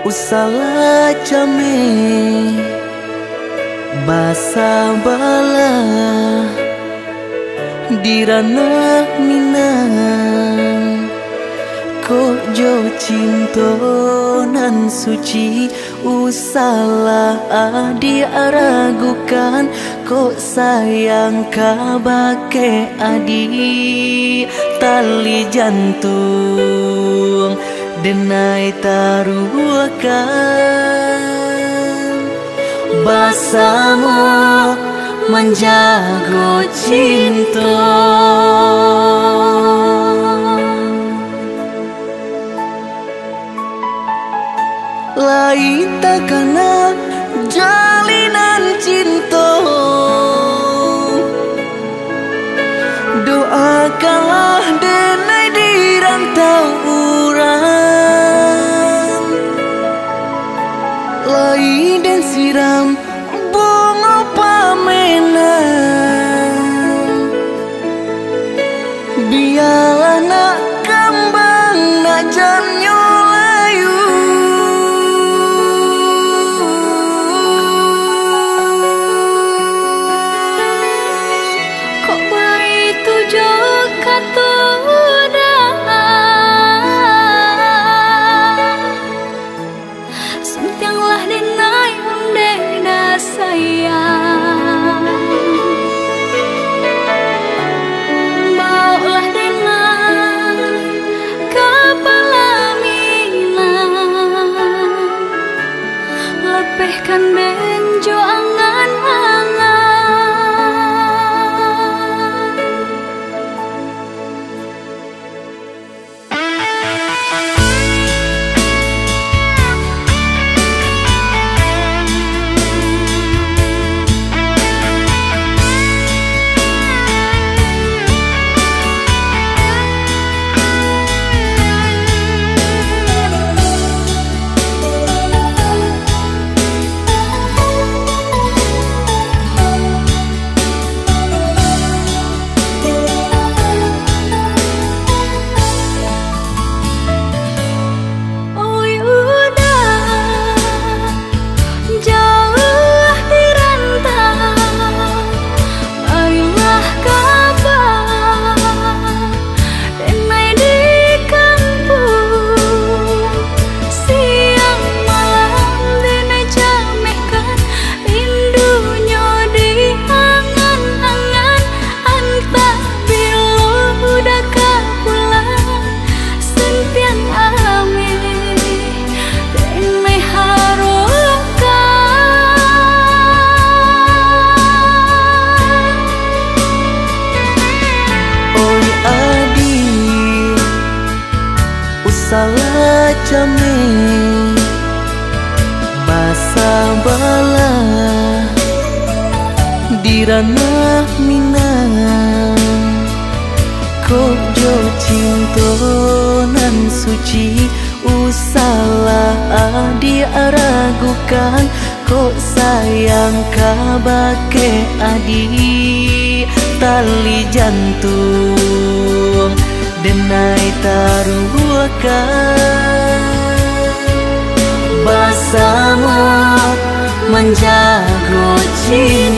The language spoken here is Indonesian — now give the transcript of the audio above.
usala jame basa bala dirana minang ko jo cinto nan suci usala adi aragukan ko sayang kabake adi tali jantung denai taruhkan basamu menjago cinta lain takana jalinan cinta doakanlah denai di rantau urang lain dan siram bunga pamenang biarlah nak kembang nak jamnya layu kok baik tujuh kata sentianglah denai undena sayang baulah denai kepala minang lepehkan benjo angan-angan salah jame basa bala dirana minang ko jo cinto nan suci usala adi aragukan ko sayang kabake adi tali jantung denai taruhkan basamu menjago cinta